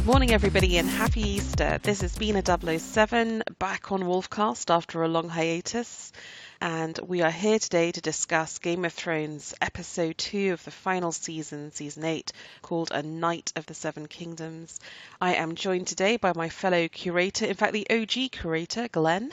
Morning everybody and happy Easter. This is Bina 007 back on Wolfcast after a long hiatus, and we are here today to discuss Game of Thrones episode 2 of the final season, season 8, called A Night of the Seven Kingdoms. I am joined today by my fellow curator, in fact the OG curator, Glen.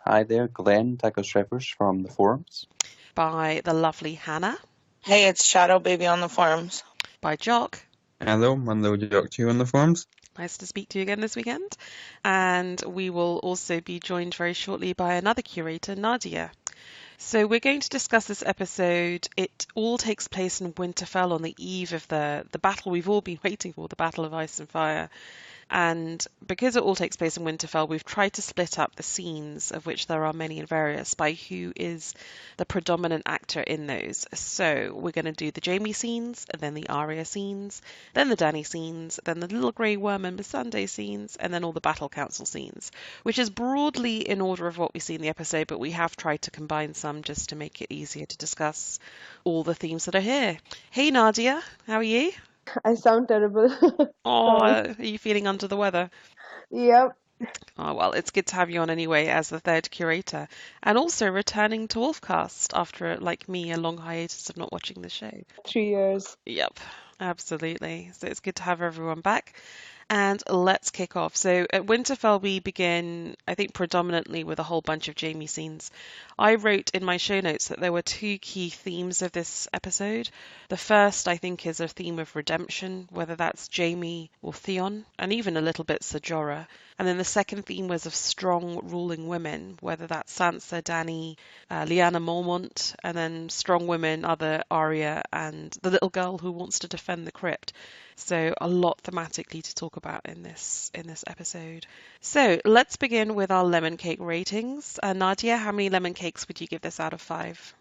Hi there, Glen, Douglas Rivers from the forums. By the lovely Hannah. Hey, it's Shadow Baby on the forums. By Jock. Hello, I'm the Jock 2 on the forums. Nice to speak to you again this weekend. And we will also be joined very shortly by another curator, Nadia. So we're going to discuss this episode. It all takes place in Winterfell on the eve of the battle we've all been waiting for, the Battle of Ice and Fire. And because it all takes place in Winterfell, we've tried to split up the scenes, of which there are many and various, by who is the predominant actor in those. So we're going to do the Jaime scenes, and then the Arya scenes, then the Dany scenes, then the Little Grey Worm and Missandei scenes, and then all the Battle Council scenes, which is broadly in order of what we see in the episode, but we have tried to combine some just to make it easier to discuss all the themes that are here. Hey Nadia, how are you? I sound terrible. Oh, are you feeling under the weather? Yep. Oh, well, it's good to have you on anyway as the third curator. And also returning to Wolfcast after, like me, a long hiatus of not watching the show. 3 years. Yep, absolutely. So it's good to have everyone back. And let's kick off. So at Winterfell, we begin, I think, predominantly with a whole bunch of Jaime scenes. I wrote in my show notes that there were two key themes of this episode. The first, I think, is a theme of redemption, whether that's Jaime or Theon, and even a little bit Ser Jorah. And then the second theme was of strong ruling women, whether that's Sansa, Dany, Lyanna Mormont, and then strong women, other Arya, and the little girl who wants to defend the crypt. So a lot thematically to talk about in this episode. So let's begin with our lemon cake ratings. Nadia, how many lemon cakes would you give this out of 5?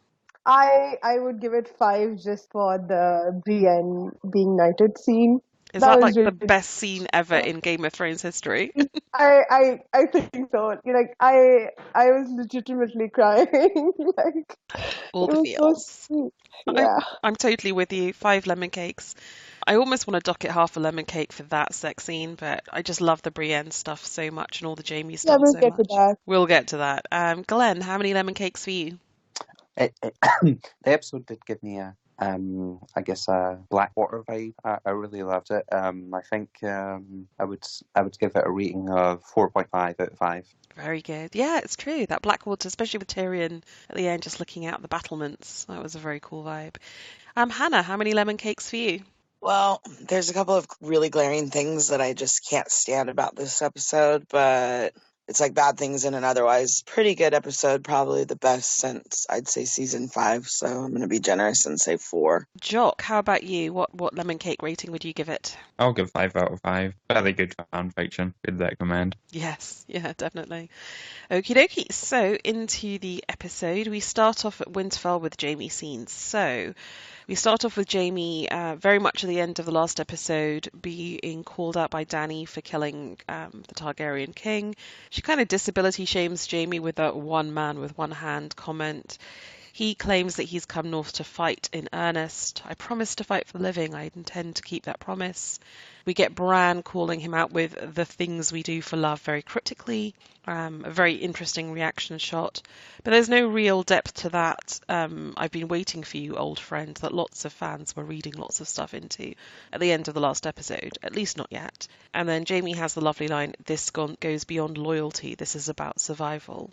I would give it 5 just for the Brienne being knighted scene. Is that like really the best scene ever in Game of Thrones history? I think so. I was legitimately crying. All the feels. So sweet. Yeah. I'm totally with you. 5 lemon cakes. I almost want to dock it half a lemon cake for that sex scene, but I just love the Brienne stuff so much and all the Jaime stuff we'll so get much. to that. We'll get to that. Glenn, how many lemon cakes for you? The episode did give me I guess a Blackwater vibe. I really loved it. I think I would give it a rating of 4.5 out of 5. Very good. Yeah, it's true. That Blackwater, especially with Tyrion at the end, just looking out the battlements. That was a very cool vibe. Hannah, how many lemon cakes for you? Well, there's a couple of really glaring things that I just can't stand about this episode, but it's like bad things in an otherwise pretty good episode, probably the best since, I'd say, season 5, so I'm going to be generous and say 4. Jock, how about you? What lemon cake rating would you give it? I'll give 5 out of 5. Very good fan fiction. Good recommend. Yes, yeah, definitely. Okie dokie. So into the episode, we start off at Winterfell with Jaime scenes. So we start off with Jaime very much at the end of the last episode being called out by Dany for killing the Targaryen king. She kind of disability shames Jaime with that one man with one hand comment. He claims that he's come north to fight in earnest. I promise to fight for the living. I intend to keep that promise. We get Bran calling him out with the things we do for love very cryptically. A very interesting reaction shot. But there's no real depth to that. I've been waiting for you, old friend, that lots of fans were reading lots of stuff into at the end of the last episode. At least not yet. And then Jaime has the lovely line, "This goes beyond loyalty. This is about survival."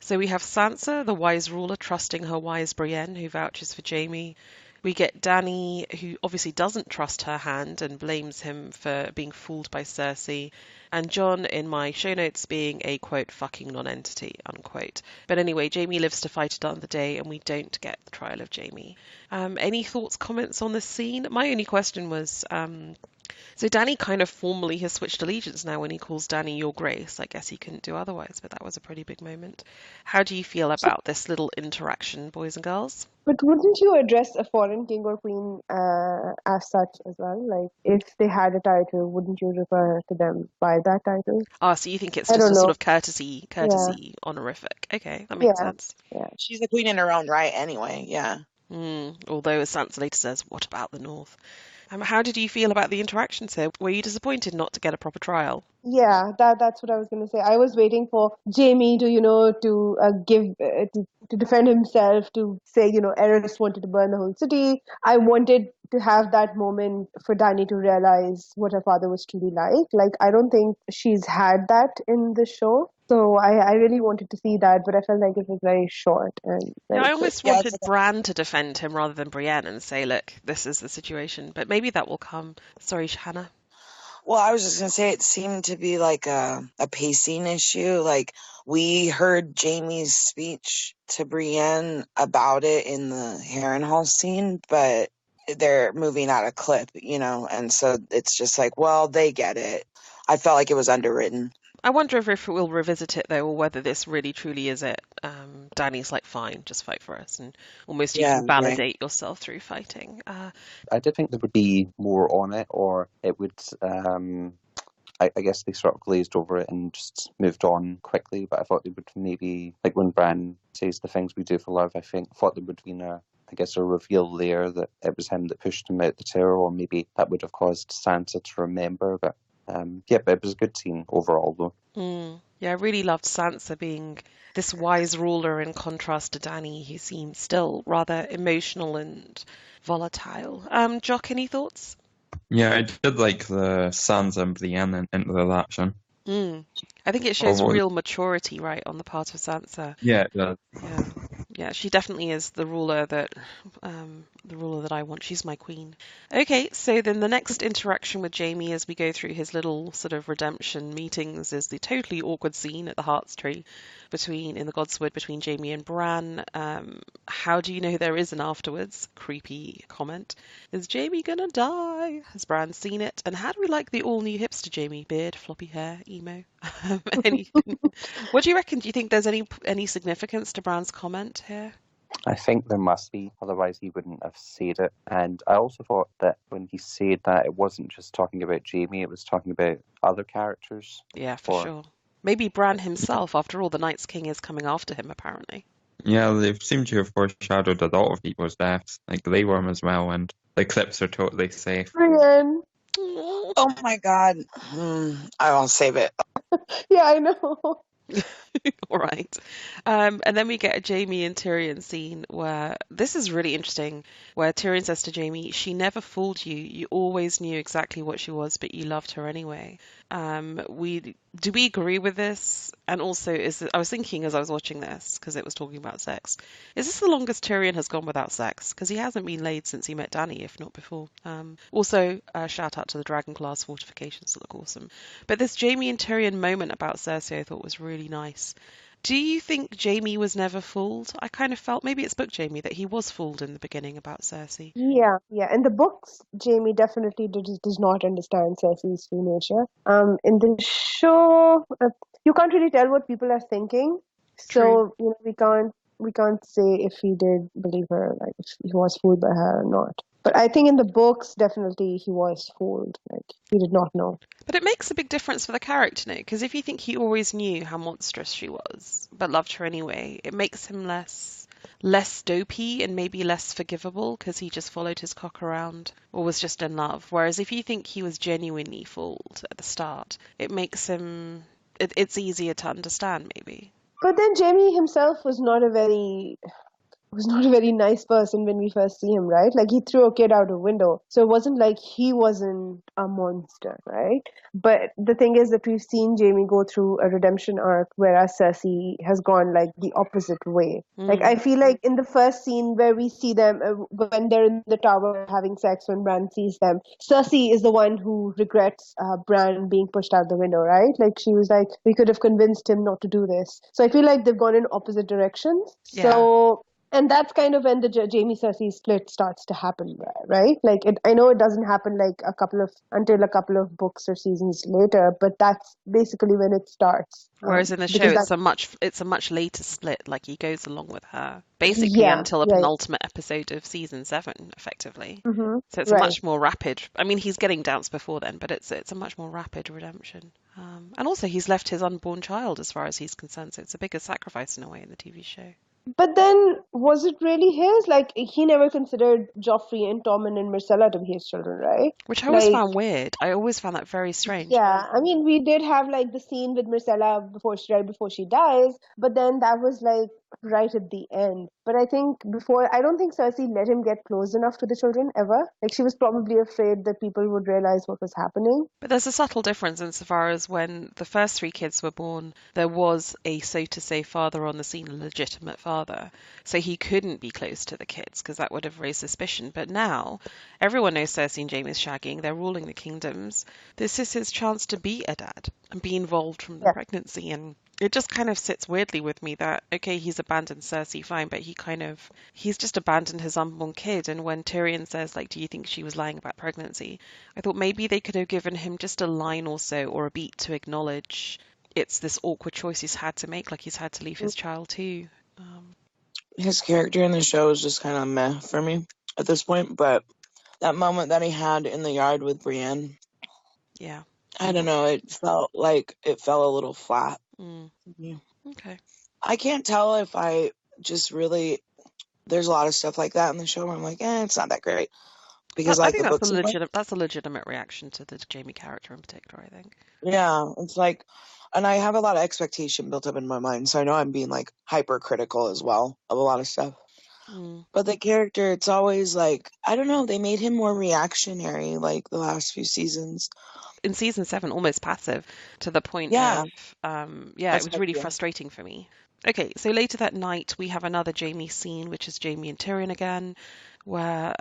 So we have Sansa, the wise ruler, trusting her wise Brienne, who vouches for Jaime. We get Dany, who obviously doesn't trust her hand and blames him for being fooled by Cersei. And Jon, in my show notes, being a, quote, fucking non-entity, unquote. But anyway, Jaime lives to fight another day, and we don't get the trial of Jaime. Any thoughts, comments on this scene? My only question was... So Dany kind of formally has switched allegiance now when he calls Dany Your Grace. I guess he couldn't do otherwise, but that was a pretty big moment. How do you feel about this little interaction, boys and girls? But wouldn't you address a foreign king or queen as such as well? Like, if they had a title, wouldn't you refer to them by that title? Ah, so you think it's just a sort of courtesy honorific. Okay, that makes sense. Yeah. She's a queen in her own right anyway, yeah. Although, as Sansa later says, what about the North? How did you feel about the interactions here? Were you disappointed not to get a proper trial? Yeah, that's what I was going to say. I was waiting for Jamie to, to give to defend himself, to say, Eris wanted to burn the whole city. I wanted to have that moment for Dany to realize what her father was truly like. Like, I don't think she's had that in the show. So I really wanted to see that, but I felt like it was very short and Yeah, very I quick. almost wanted Bran to defend him rather than Brienne and say, look, this is the situation. But maybe that will come. Sorry, Hannah. Well, I was just going to say it seemed to be like a pacing issue. Like, we heard Jamie's speech to Brienne about it in the Harrenhal scene, but they're moving out a clip, and so it's just like, well, they get it. I felt like it was underwritten. I wonder if we'll revisit it, though, or whether this really truly is it. Dany's like, fine, just fight for us. And almost you can validate yourself through fighting. I did think there would be more on it, or it would... I guess they sort of glazed over it and just moved on quickly, but I thought they would maybe, like when Bran says the things we do for love, I thought there would have been a reveal there that it was him that pushed him out the tower, or maybe that would have caused Sansa to remember, but but it was a good scene overall, though. Yeah, I really loved Sansa being this wise ruler in contrast to Dany, who seems still rather emotional and volatile. Jock, any thoughts? Yeah, I did like the Sansa and Brienne into the action. I think it shows real maturity, right, on the part of Sansa. Yeah, it does. Yeah, she definitely is the ruler that I want. She's my queen. Okay, so then the next interaction with Jamie as we go through his little sort of redemption meetings is the totally awkward scene at the Heart's Tree in the Godswood between Jamie and Bran. How do you know there is an afterwards? Creepy comment. Is Jamie gonna die? Has Bran seen it? And how do we like the all-new hipster Jamie? Beard, floppy hair, emo? Anything? What do you reckon? Do you think there's any significance to Bran's comment here? I think there must be, otherwise he wouldn't have said it. And I also thought that when he said that, it wasn't just talking about Jamie, it was talking about other characters. Yeah, for sure. Maybe Bran himself, after all, the Night's King is coming after him, apparently. Yeah, they seem to have foreshadowed a lot of people's deaths, like Grey Worm as well, and the clips are totally safe. Brienne. Oh my god. I won't save it. Yeah, I know. All right. And then we get a Jamie and Tyrion scene where this is really interesting, where Tyrion says to Jamie, she never fooled you. You always knew exactly what she was, but you loved her anyway. Do we agree with this? And also, I was thinking as I was watching this, because it was talking about sex, is this the longest Tyrion has gone without sex? Because he hasn't been laid since he met Dany, if not before. Also, shout out to the Dragon Class fortifications that look awesome. But this Jamie and Tyrion moment about Cersei I thought was really nice. Do you think Jamie was never fooled? I kind of felt, maybe it's book Jamie, that he was fooled in the beginning about Cersei. Yeah. In the books, Jamie definitely does not understand Cersei's true nature. In the show, you can't really tell what people are thinking. So, we can't say if he did believe her, like if he was fooled by her or not. But I think in the books, definitely he was fooled. Like, he did not know. But it makes a big difference for the character, no? Because if you think he always knew how monstrous she was, but loved her anyway, it makes him less dopey and maybe less forgivable because he just followed his cock around or was just in love. Whereas if you think he was genuinely fooled at the start, it makes him... It's easier to understand, maybe. But then Jamie himself was not a very nice person when we first see him, right? Like, he threw a kid out a window. So it wasn't like he wasn't a monster, right? But the thing is that we've seen Jamie go through a redemption arc, whereas Cersei has gone like the opposite way. Like, I feel like in the first scene where we see them, when they're in the tower having sex, when Bran sees them, Cersei is the one who regrets Bran being pushed out the window, right? Like, she was like, we could have convinced him not to do this. So I feel like they've gone in opposite directions. Yeah. So... And that's kind of when the Jamie Cersei split starts to happen, right? Like, I know it doesn't happen like until a couple of books or seasons later, but that's basically when it starts. Whereas in the show, it's a much later split. Like, he goes along with her basically until the penultimate episode of season 7, effectively. Mm-hmm. So it's a much more rapid. I mean, he's getting doubts before then, but it's a much more rapid redemption. And also, he's left his unborn child as far as he's concerned. So it's a bigger sacrifice in a way in the TV show. But then, was it really his? Like, he never considered Joffrey and Tommen and Myrcella to be his children, right? Which I always Like, found weird. I always found that very strange. yeah, I mean, we did have like the scene with Myrcella right before she dies, but then that was like right at the end. But I don't think Cersei let him get close enough to the children ever. Like, she was probably afraid that people would realize what was happening. But there's a subtle difference insofar as when the first three kids were born, there was a, so to say, father on the scene, a legitimate father. So he couldn't be close to the kids because that would have raised suspicion. But now, everyone knows Cersei and Jaime's shagging. They're ruling the kingdoms. This is his chance to be a dad and be involved from the Yeah. pregnancy. And it just kind of sits weirdly with me that, okay, he's abandoned Cersei, fine, but he's just abandoned his unborn kid. And when Tyrion says, like, do you think she was lying about pregnancy? I thought maybe they could have given him just a line or so or a beat to acknowledge it's this awkward choice he's had to make, like he's had to leave his child too. His character in the show is just kind of meh for me at this point, but that moment that he had in the yard with Brienne, Yeah. I don't know, it felt like it fell a little flat. Yeah. Okay. I can't tell if I just really, there's a lot of stuff like that in the show where I'm like, it's not that great. Because I like think the books, that's a legitimate reaction to the Jaime character in particular, I think. yeah, it's like, and I have a lot of expectation built up in my mind, so I know I'm being like hypercritical as well of a lot of stuff. But the character, it's always like, I don't know, they made him more reactionary like the last few seasons. In season 7, almost passive to the point Yeah. of, That's it was how I really feel. frustrating for me. Okay, so later that night we have another Jaime scene, which is Jaime and Tyrion again, where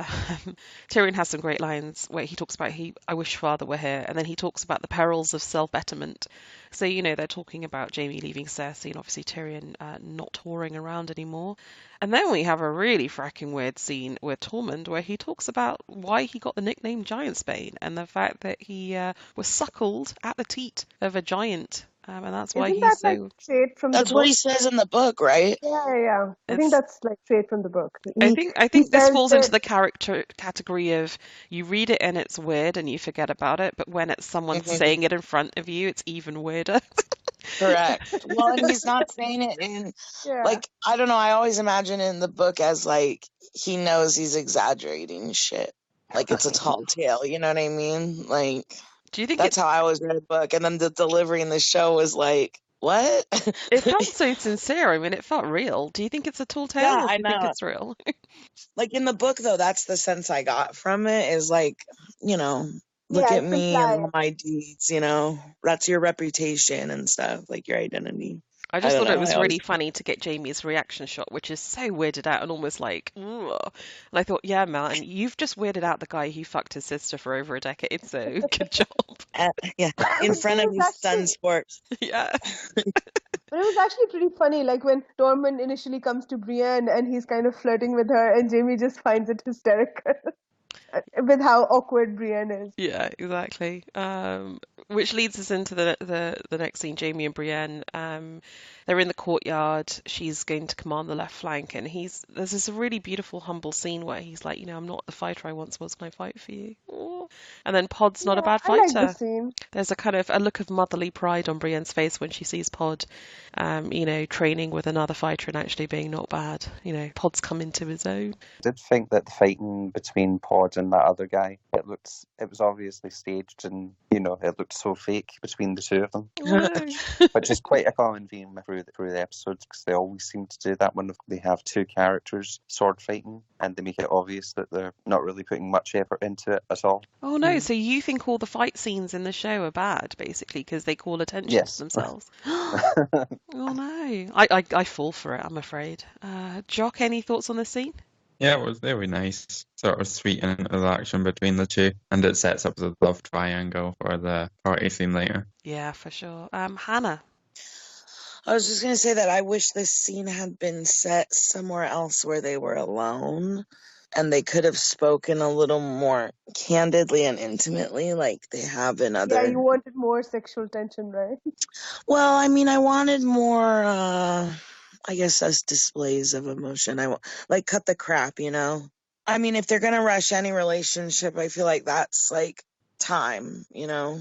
Tyrion has some great lines where he talks about I wish father were here, and then he talks about the perils of self-betterment. So, they're talking about Jaime leaving Cersei and obviously Tyrion not touring around anymore. And then we have a really fracking weird scene with Tormund where he talks about why he got the nickname Giantsbane and the fact that he was suckled at the teat of a giant. And that's why Isn't he's that like so... straight from the That's what book? he says in the book, right? Yeah. I think It's... that's like straight from the book. I He think this says falls into that the character category of you read it and it's weird and you forget about it, but when it's someone saying it in front of you, it's even weirder. Correct. Well, and he's not saying it in, yeah. like, I don't know, I always imagine in the book as, like, he knows he's exaggerating shit. Like, it's a tall tale, you know what I mean? Like, Do you think that's how I always read the book. And then the delivery in the show was like, what? it felt so sincere? I mean, it felt real. Do you think it's a tall tale Yeah, or do I you think know. it's real? Like, in the book, though, that's the sense I got from it is like, look Yeah, at it's me and implied. all my deeds, that's your reputation and stuff, like your identity. I just don't thought it know. was I really always funny to get Jamie's reaction shot, which is so weirded out and almost like, ugh. And I thought, yeah, man, you've just weirded out the guy who fucked his sister for over a decade, so good job. yeah, in front It of was his actually- son's sports. Yeah. But it was actually pretty funny, like when Tormund initially comes to Brienne and he's kind of flirting with her, and Jaime just finds it hysterical with how awkward Brienne is. Yeah, exactly. Which leads us into the next scene, Jaime and Brienne. They're in the courtyard. She's going to command the left flank, and there's this really beautiful, humble scene where he's like, I'm not the fighter I once was. Can I fight for you? Aw. And then Pod's not a bad I like fighter. the scene. There's a kind of a look of motherly pride on Brienne's face when she sees Pod, training with another fighter and actually being not bad. Pod's come into his own. I did think that the fighting between Pod and that other guy, it was obviously staged, and it looked so fake between the two of them, which is quite a common theme through the episodes, because they always seem to do that when they have two characters sword fighting, and they make it obvious that they're not really putting much effort into it at all. Oh no! So you think all the fight scenes in the show are bad, basically, because they call attention to themselves? Oh no! I fall for it, I'm afraid. Jock, any thoughts on this scene? Yeah, it was very nice. Sort of sweet interaction between the two, and it sets up the love triangle for the party scene later. Yeah, for sure. Hannah. I was just going to say that I wish this scene had been set somewhere else where they were alone and they could have spoken a little more candidly and intimately like they have in other... Yeah, you wanted more sexual tension, right? Well, I mean, I wanted more, I guess, us displays of emotion. Like, cut the crap, I mean, if they're going to rush any relationship, I feel like that's, like, time, you know,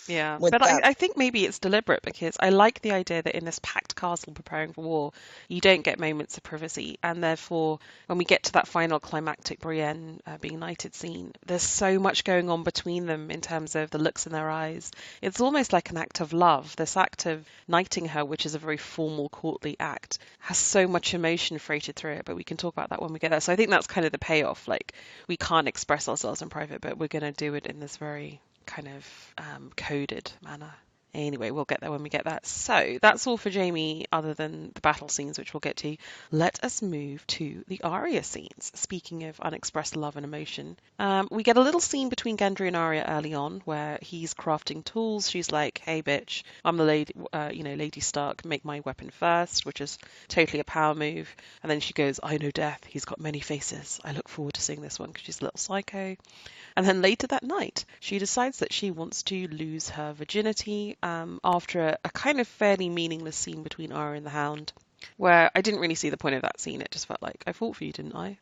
Yeah, with but that. I think maybe it's deliberate because I like the idea that in this packed castle preparing for war, you don't get moments of privacy. And therefore, when we get to that final climactic Brienne being knighted scene, there's so much going on between them in terms of the looks in their eyes. It's almost like an act of love. This act of knighting her, which is a very formal, courtly act, has so much emotion freighted through it. But we can talk about that when we get there. So I think that's kind of the payoff. Like, we can't express ourselves in private, but we're going to do it in this very kind of coded manner. Anyway, we'll get there when we get that. So that's all for Jamie, other than the battle scenes, which we'll get to. Let us move to the Arya scenes. Speaking of unexpressed love and emotion, we get a little scene between Gendry and Arya early on, where he's crafting tools. She's like, "Hey, bitch, I'm the lady, Lady Stark. Make my weapon first," which is totally a power move. And then she goes, "I know death. He's got many faces. I look forward to seeing this one," because she's a little psycho. And then later that night, she decides that she wants to lose her virginity after a kind of fairly meaningless scene between Arya and the Hound, where I didn't really see the point of that scene. It just felt like, I fought for you, didn't I?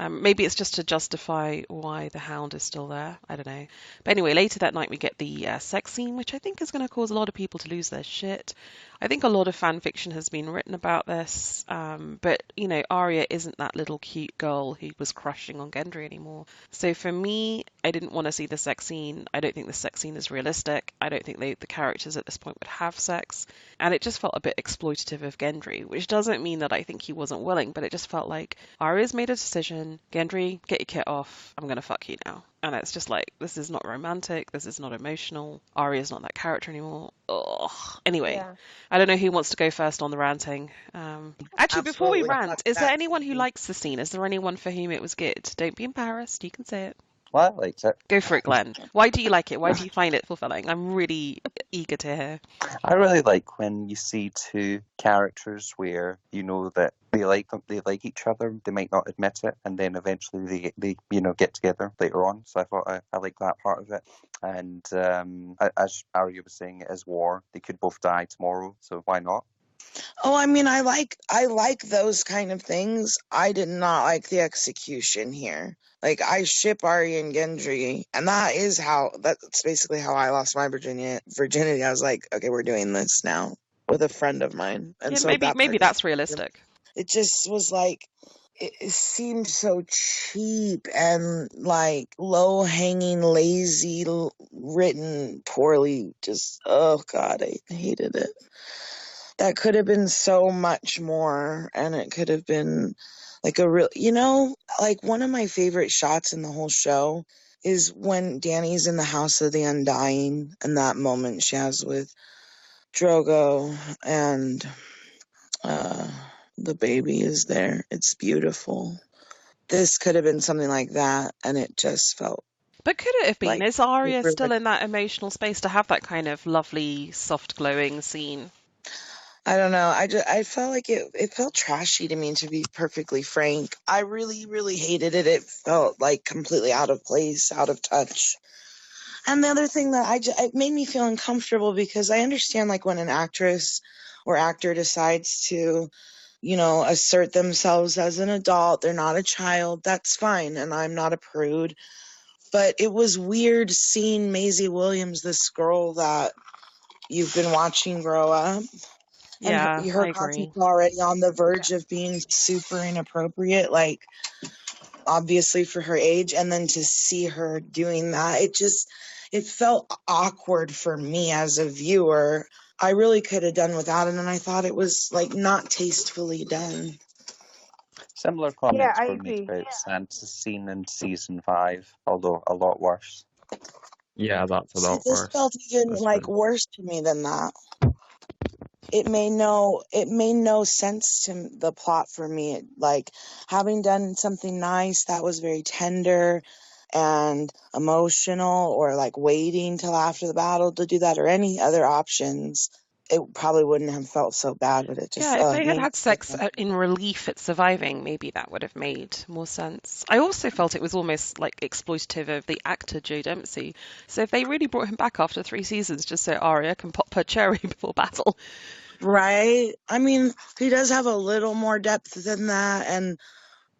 Maybe it's just to justify why the Hound is still there. I don't know. But anyway, later that night we get the sex scene, which I think is going to cause a lot of people to lose their shit. I think a lot of fan fiction has been written about this, but, Arya isn't that little cute girl who was crushing on Gendry anymore. So for me, I didn't want to see the sex scene. I don't think the sex scene is realistic. I don't think the characters at this point would have sex. And it just felt a bit exploitative of Gendry, which doesn't mean that I think he wasn't willing, but it just felt like Arya's made a decision. Gendry, get your kit off. I'm going to fuck you now. And it's just like, this is not romantic. This is not emotional. Arya's not that character anymore. Ugh. Anyway, Yeah. I don't know who wants to go first on the ranting. Actually, before we Absolutely. rant, is there anyone who likes the scene? Is there anyone for whom it was good? Don't be embarrassed. You can say it. Well, I liked it. Go for it, Glenn. Why do you like it? Why do you find it fulfilling? I'm really eager to hear. I really like when you see two characters where you know that they like each other. They might not admit it, and then eventually they get together later on. So I thought I like that part of it. And as Arya was saying, it is war. They could both die tomorrow, so why not? Oh, I mean, I like those kind of things. I did not like the execution here. Like, I ship Arya and Gendry, and that's basically how I lost my virginity. I was like, okay, we're doing this now with a friend of mine. And Yeah, so maybe that's realistic. it just was like, it seemed so cheap and like low hanging, lazy, written poorly. Just, oh God, I hated it. That could have been so much more, and it could have been like a real, like one of my favorite shots in the whole show is when Dany's in the House of the Undying, and that moment she has with Drogo, and the baby is there. It's beautiful. This could have been something like that, and it just felt. But could it have been? Like, Is Arya super, still like- in that emotional space to have that kind of lovely, soft, glowing scene? I don't know. I felt like it felt trashy to me, to be perfectly frank. I really, really hated it. It felt like completely out of place, out of touch. And the other thing that it made me feel uncomfortable, because I understand like when an actress or actor decides to, assert themselves as an adult, they're not a child, that's fine. And I'm not a prude. But it was weird seeing Maisie Williams, this girl that you've been watching grow up. Yeah, And her I agree. content's already on the verge of being super inappropriate, like, obviously for her age. And then to see her doing that, it felt awkward for me as a viewer. I really could have done without it, and I thought it was, like, not tastefully done. Similar comments I were made agree. about Sansa's scene in season 5, although a lot worse. Yeah, that's a See, lot this worse. felt even, That's like, true. worse to me than that. It made no sense to the plot for me. Like, having done something nice that was very tender and emotional, or like waiting till after the battle to do that, or any other options, it probably wouldn't have felt so bad. But it just Yeah, if they had made had sex in relief at surviving, maybe that would have made more sense. I also felt it was almost like exploitative of the actor Joe Dempsey. So if they really brought him back after 3 seasons just so Arya can pop her cherry before battle. right. I mean, he does have a little more depth than that, and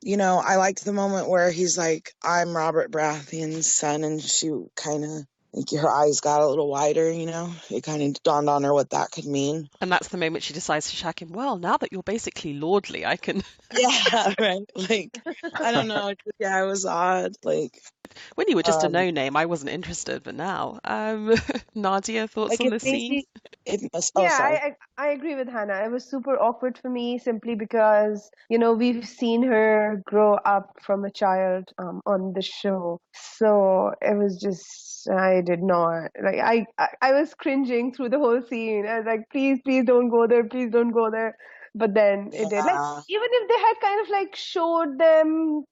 I liked the moment where he's like, "I'm Robert Baratheon's son," and she kind of think her eyes got a little wider, you know? It kind of dawned on her what that could mean. And that's the moment she decides to shag him. Well, now that you're basically lordly, I can. Yeah, right. Like, I don't know. Yeah, it was odd. Like, When you were just a no-name, I wasn't interested, but now, Nadia, thoughts like on it this made scene? me. Oh, Yeah, sorry. I agree with Hannah. It was super awkward for me simply because, we've seen her grow up from a child on the show. So it was just, I did not, like, I was cringing through the whole scene. I was like, please don't go there, please don't go there. But then it did. Like, Yeah. even if they had kind of like showed them,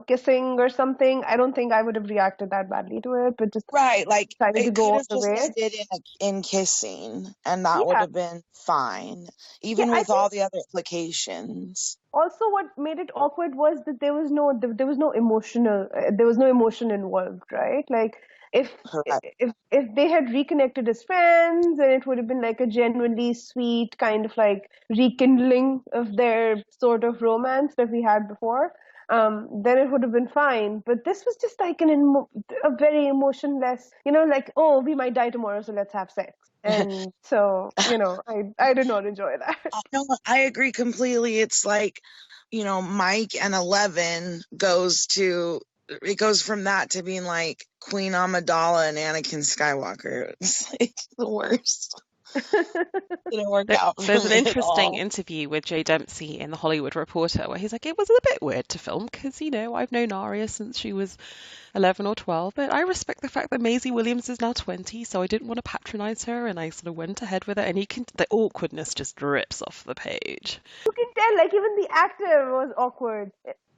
kissing or something, I don't think I would have reacted that badly to it, but just Right, like decided to it go could all have the just way. ended in kissing, and that would Yeah. have been fine, Yeah, even I with think all the other implications. also what made it awkward was that there was no emotion involved, right? Like if Correct. if they had reconnected as friends, and it would have been like a genuinely sweet kind of like rekindling of their sort of romance that we had before. Then it would have been fine. But this was just like a very emotionless, like, oh, we might die tomorrow, so let's have sex. And so, I did not enjoy that. No, I agree completely. It's like, Mike and 11 it goes from that to being like Queen Amidala and Anakin Skywalker. It's like the worst. Didn't work out for There's an me at interesting all. interview with Jay Dempsey in The Hollywood Reporter where he's like, it was a bit weird to film because, I've known Aria since she was 11 or 12, but I respect the fact that Maisie Williams is now 20, so I didn't want to patronize her, and I sort of went ahead with it, and the awkwardness just drips off the page. You can tell, like, even the actor was awkward.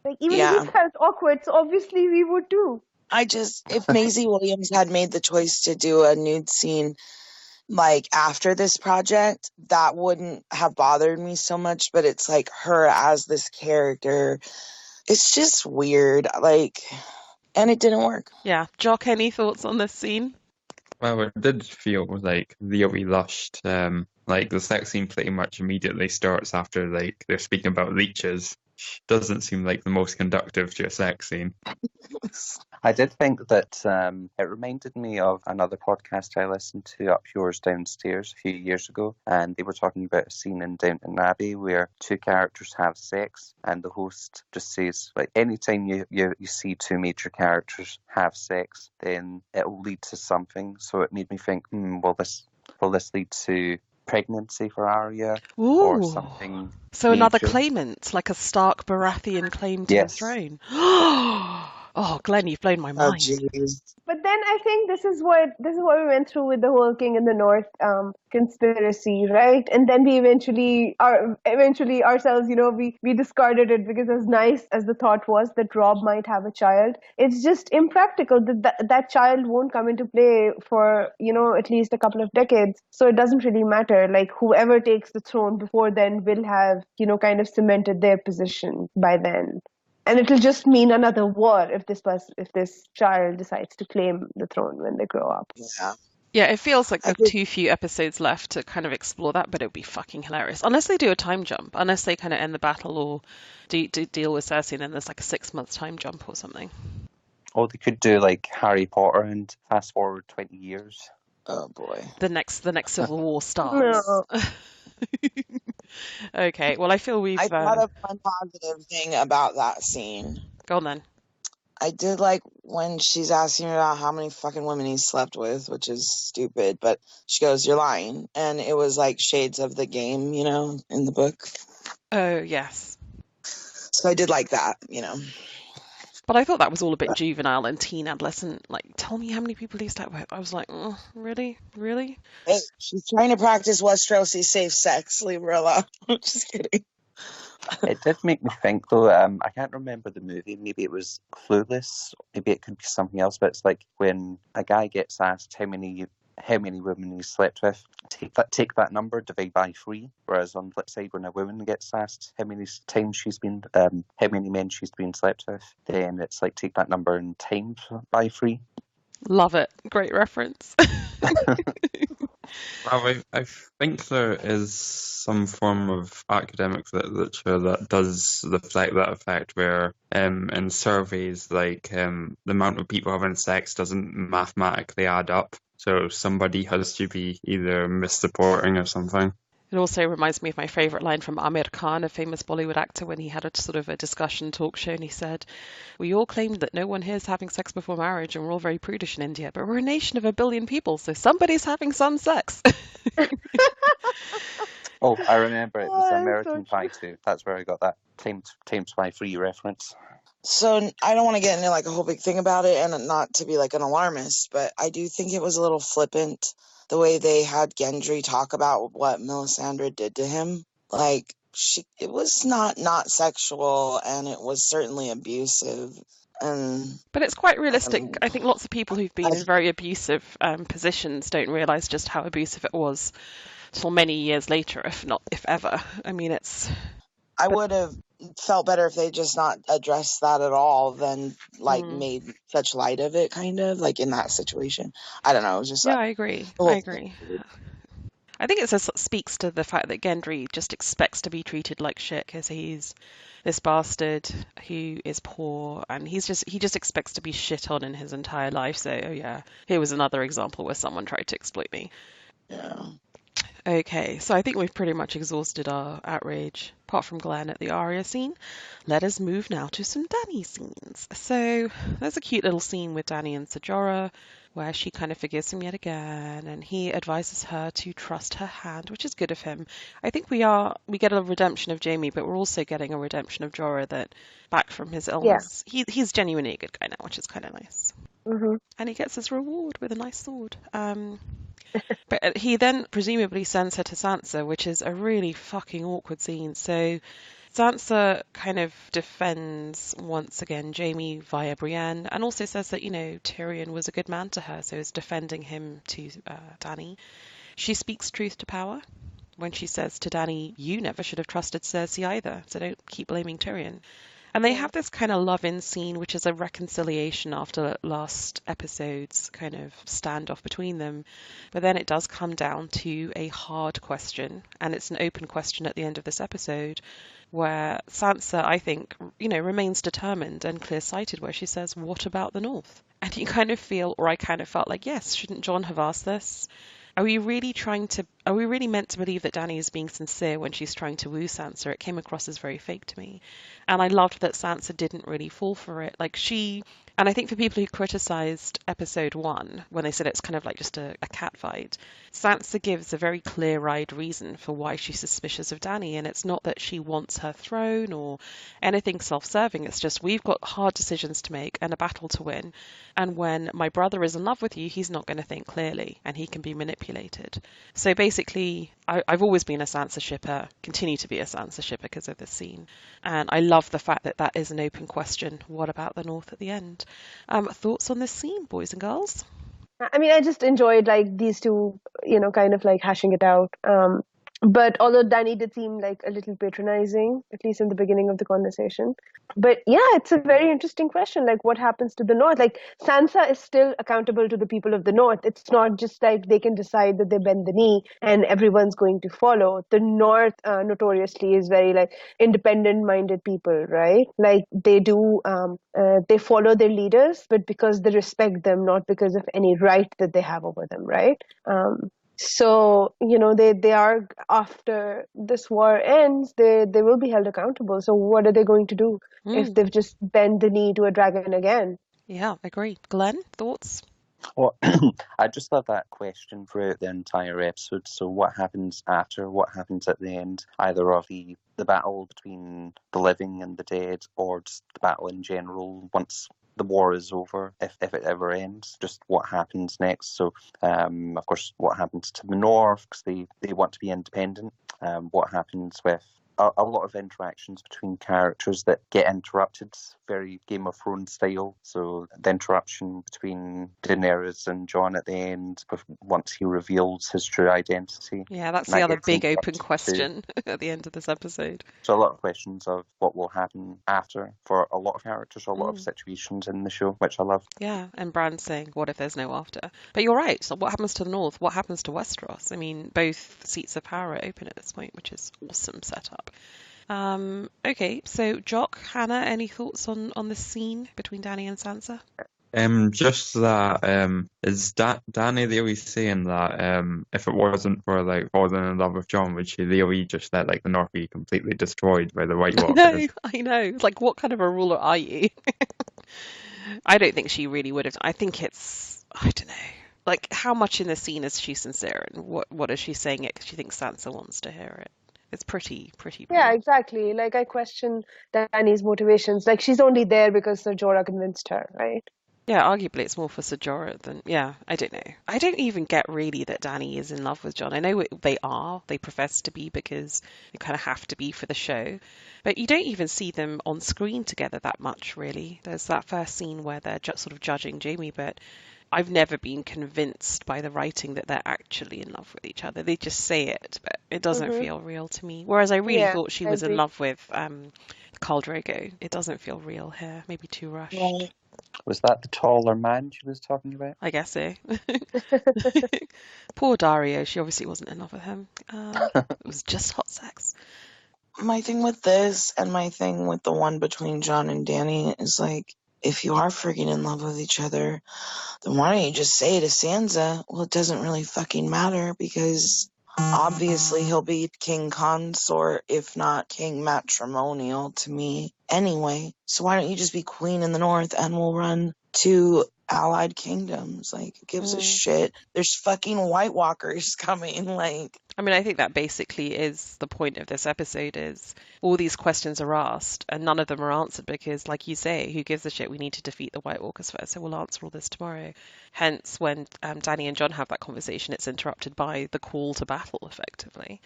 Like, even he Yeah. felt awkward, so obviously we would too. If Maisie Williams had made the choice to do a nude scene like after this project, that wouldn't have bothered me so much, but it's like her as this character. It's just weird. Like, and it didn't work. Yeah. Jock, any thoughts on this scene? Well, it did feel like really rushed. Like the sex scene pretty much immediately starts after like they're speaking about leeches. Doesn't seem like the most conductive to a sex scene. I did think that it reminded me of another podcast I listened to, Up Yours Downstairs, a few years ago, and they were talking about a scene in Downton Abbey where two characters have sex, and the host just says, like, anytime you see two major characters have sex, then it will lead to something. So it made me think, will this lead to pregnancy for Arya or Ooh. something? So another major? claimant, like a Stark Baratheon claim to the Yes. throne. Oh, Glenn, you've blown my Oh, mind. jeez. But then I think this is what we went through with the whole King in the North conspiracy, right? And then we eventually ourselves, we discarded it because as nice as the thought was that Rob might have a child, it's just impractical that child won't come into play for, at least a couple of decades. So it doesn't really matter. Like whoever takes the throne before then will have, kind of cemented their position by then. And it'll just mean another war if this child decides to claim the throne when they grow up. Yeah. Yeah, it feels like I there are did- too few episodes left to kind of explore that, but it would be fucking hilarious. Unless they do a time jump, unless they kind of end the battle or deal with Cersei, and then there's like a 6 month time jump or something. Or they could do like Harry Potter and fast forward 20 years. Oh boy. The next Civil War starts. No. Okay, well, I feel we've I thought of one positive thing about that scene. go on then. I did like when she's asking about how many fucking women he slept with, which is stupid, but she goes, "You're lying." And it was like shades of the game, in the book. Oh yes, So I did like that, but I thought that was all a bit juvenile and teen adolescent. Like, tell me how many people you slept with. I was like, really? Hey, she's trying to practice Westerosi safe sex. Leave her alone. I'm just kidding. It did make me think, though. I can't remember the movie. Maybe it was Clueless. Maybe it could be something else. But it's like when a guy gets asked how many women he slept with, take that number, divide by 3. Whereas on the flip side, when a woman gets asked how many men she's been slept with, then it's like take that number and times by 3. Love it. Great reference. I think there is some form of academic literature that does reflect that effect, where in surveys, like the amount of people having sex doesn't mathematically add up. So somebody has to be either misreporting or something. It also reminds me of my favourite line from Amir Khan, a famous Bollywood actor, when he had a sort of a discussion talk show, and he said, "We all claim that no one here is having sex before marriage, and we're all very prudish in India, but we're a nation of 1 billion people, so somebody's having some sex." Oh, I remember it was Oh, that's so American Pie too. That's where I got that times by 3 reference. So I don't want to get into like a whole big thing about it, and not to be like an alarmist, but I do think it was a little flippant the way they had Gendry talk about what Melisandre did to him. Like, it was not sexual, and it was certainly abusive. But it's quite realistic. I think lots of people who've been in very abusive positions don't realise just how abusive it was till many years later, if ever. I mean, I would have felt better if they just not addressed that at all than like made such light of it, kind of like in that situation. I don't know. It was just yeah, like, I agree. I think it speaks to the fact that Gendry just expects to be treated like shit because he's this bastard who is poor, and he just expects to be shit on in his entire life. So, oh yeah, here was another example where someone tried to exploit me. yeah. Okay, so I think we've pretty much exhausted our outrage, apart from Glen at the Arya scene. Let us move now to some Dany scenes. So there's a cute little scene with Dany and Sajora, where she kind of forgives him yet again, and he advises her to trust her hand, which is good of him. I think we get a redemption of Jaime, but we're also getting a redemption of Jorah, that back from his illness. He's genuinely a good guy now, which is kind of nice. Mm-hmm. And he gets his reward with a nice sword. But he then presumably sends her to Sansa, which is a really fucking awkward scene. So Sansa kind of defends once again Jaime via Brienne, and also says that, Tyrion was a good man to her, so is defending him to Dany. She speaks truth to power when she says to Dany, "You never should have trusted Cersei either, so don't keep blaming Tyrion." And they have this kind of love-in scene, which is a reconciliation after last episode's kind of standoff between them. But then it does come down to a hard question, and it's an open question at the end of this episode, where Sansa, I think, remains determined and clear-sighted, where she says, "What about the North?" And you kind of feel, or I kind of felt like, yes, shouldn't Jon have asked this? Are we really meant to believe that Dany is being sincere when she's trying to woo Sansa? It came across as very fake to me. And I loved that Sansa didn't really fall for it. And I think for people who criticised episode 1, when they said it's kind of like just a cat fight, Sansa gives a very clear-eyed reason for why she's suspicious of Dany, and it's not that she wants her throne or anything self-serving. It's just, we've got hard decisions to make and a battle to win. And when my brother is in love with you, he's not going to think clearly, and he can be manipulated. So basically, I've always been a Sansa shipper, continue to be a Sansa shipper because of this scene. And I love the fact that that is an open question. What about the North at the end? Thoughts on this scene, boys and girls? I mean, I just enjoyed like these two, kind of like hashing it out. But although Dany did seem like a little patronizing, at least in the beginning of the conversation. But yeah, it's a very interesting question. Like, what happens to the North? Like, Sansa is still accountable to the people of the North. It's not just like they can decide that they bend the knee and everyone's going to follow. The North notoriously is very like independent-minded people, right? Like they do, they follow their leaders, but because they respect them, not because of any right that they have over them, right? So, they are, after this war ends, they will be held accountable. So what are they going to do if they've just bent the knee to a dragon again? Yeah, agree. Glen, thoughts? Well, I just love that question throughout the entire episode. So what happens after? What happens at the end? Either of the battle between the living and the dead, or just the battle in general once the war is over, if it ever ends, just what happens next. So, of course, what happens to the North, because they want to be independent. What happens with a lot of interactions between characters that get interrupted, very Game of Thrones style. So the interruption between Daenerys and Jon at the end, once he reveals his true identity. Yeah, that's And the that other gets big open interrupted too. question at the end of this episode. So a lot of questions of what will happen after for a lot of characters, a lot of Mm. situations in the show, which I love. Yeah, and Bran saying, what if there's no after? But you're right. So what happens to the north? What happens to Westeros? I mean, both seats of power are open at this point, which is awesome setup. Okay, so Jock, Hannah, any thoughts on this scene between Dany and Sansa? Just that, is Dany really saying that if it wasn't for like falling in love with Jon, would she really just let like the North be completely destroyed by the White Walkers? I know. It's like, what kind of a ruler are you? I don't think she really would have. I think it's, I don't know. Like, how much in the scene is she sincere, and what is she saying it because she thinks Sansa wants to hear it? It's pretty Yeah, plain. exactly. Like, I question Dany's motivations. Like, she's only there because Ser Jorah convinced her, right? Yeah, arguably it's more for Ser Jorah than, yeah, I don't know. I don't even get really that Dany is in love with Jon. I know they profess to be because they kind of have to be for the show, but you don't even see them on screen together that much, really. There's that first scene where they're just sort of judging Jaime, but I've never been convinced by the writing that they're actually in love with each other. They just say it, but it doesn't Mm-hmm. feel real to me. Whereas I really Yeah, thought she I was in agree. love with Khal Drogo. It doesn't feel real here. Maybe too rushed. Right. Was that the taller man she was talking about? I guess so. Poor Dario. She obviously wasn't in love with him. It was just hot sex. My thing with this and my thing with the one between Jon and Dany is like, if you are freaking in love with each other, then why don't you just say to Sansa, well, it doesn't really fucking matter because obviously he'll be king consort, if not king matrimonial to me anyway. So why don't you just be queen in the north and we'll run to allied kingdoms? Like, who gives a shit? There's fucking White Walkers coming, like. I mean, I think that basically is the point of this episode is all these questions are asked and none of them are answered because, like you say, who gives a shit? We need to defeat the White Walkers first, so we'll answer all this tomorrow. Hence, when Dany and Jon have that conversation, it's interrupted by the call to battle, effectively.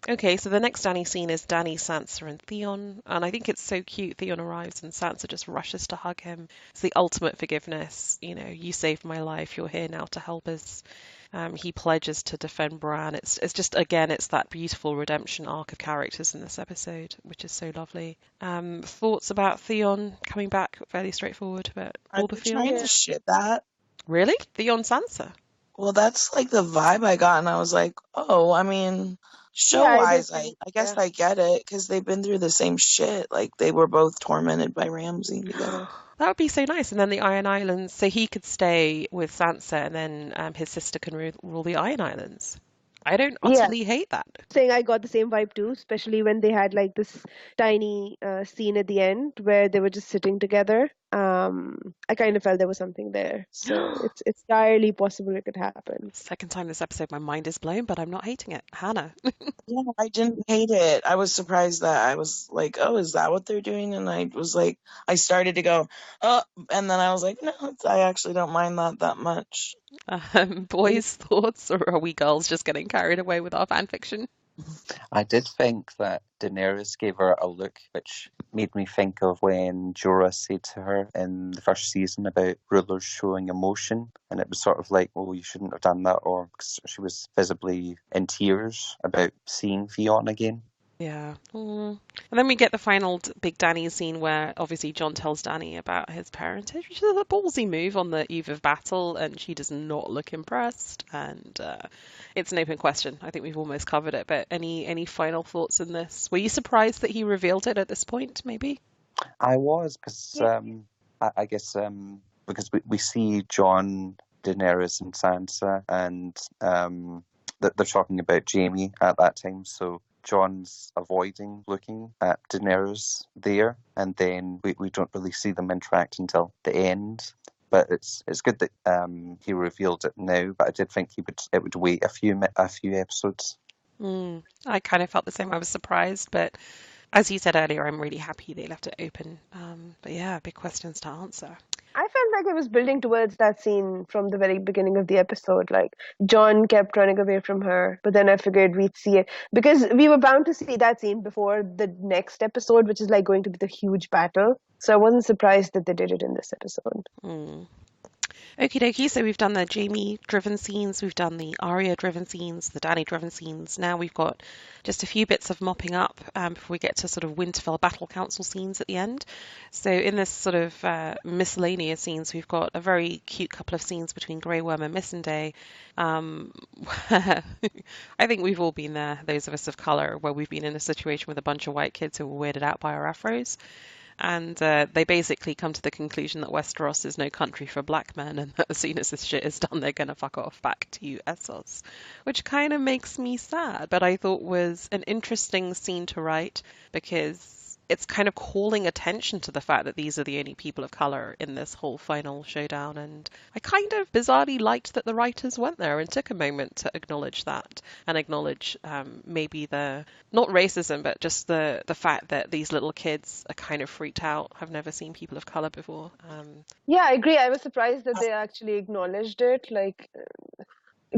Okay, so the next Dany scene is Dany, Sansa, and Theon, and I think it's so cute. Theon arrives and Sansa just rushes to hug him. It's the ultimate forgiveness. You know, you saved my life. You're here now to help us. He pledges to defend Bran. It's just, again, it's that beautiful redemption arc of characters in this episode, which is so lovely. Thoughts about Theon coming back? Fairly straightforward, but all the trying feelings. to shit that. Really? Theon Sansa? Well, that's like the vibe I got, and I was like, oh, I mean, show-wise, I guess I get it, because they've been through the same shit. Like, they were both tormented by Ramsay together. That would be so nice. And then the Iron Islands, so he could stay with Sansa and then his sister can rule the Iron Islands. I don't utterly hate that. Saying I got the same vibe too, especially when they had like this tiny scene at the end where they were just sitting together. I kind of felt there was something there. So it's entirely possible it could happen. Second time this episode, my mind is blown, but I'm not hating it. Hannah. Yeah, I didn't hate it. I was surprised that I was like, oh, is that what they're doing? And I was like, I started to go, oh, and then I was like, no, I actually don't mind that much. Boys' thoughts, or are we girls just getting carried away with our fan fiction? I did think that Daenerys gave her a look which made me think of when Jorah said to her in the first season about rulers showing emotion, and it was sort of like, oh, you shouldn't have done that, or she was visibly in tears about seeing Theon again. Yeah. And then we get the final big Dany scene where obviously Jon tells Dany about his parentage, which is a ballsy move on the eve of battle, and she does not look impressed. And it's an open question. I think we've almost covered it, but any final thoughts in this? Were you surprised that he revealed it at this point, maybe? I was, because I guess because we see Jon, Daenerys and Sansa, and they're talking about Jaime at that time, so Jon's avoiding looking at Daenerys there, and then we don't really see them interact until the end. But it's good that he revealed it now. But I did think it would wait a few episodes. I kind of felt the same. I was surprised, but as you said earlier, I'm really happy they left it open. But yeah, big questions to answer. I felt like it was building towards that scene from the very beginning of the episode. Like, John kept running away from her, but then I figured we'd see it. Because we were bound to see that scene before the next episode, which is like going to be the huge battle. So I wasn't surprised that they did it in this episode. Okie dokie, so we've done the Jamie-driven scenes, we've done the Arya-driven scenes, the Dany-driven scenes. Now we've got just a few bits of mopping up before we get to sort of Winterfell Battle Council scenes at the end. So in this sort of miscellaneous scenes, we've got a very cute couple of scenes between Grey Worm and Missandei. I think we've all been there, those of us of colour, where we've been in a situation with a bunch of white kids who were weirded out by our afros. And they basically come to the conclusion that Westeros is no country for black men, and that as soon as this shit is done, they're going to fuck off back to Essos, which kind of makes me sad, but I thought was an interesting scene to write because it's kind of calling attention to the fact that these are the only people of colour in this whole final showdown, and I kind of bizarrely liked that the writers went there and took a moment to acknowledge that and acknowledge maybe the, not racism, but just the fact that these little kids are kind of freaked out, have never seen people of colour before. Yeah, I agree. I was surprised that they actually acknowledged it. Like,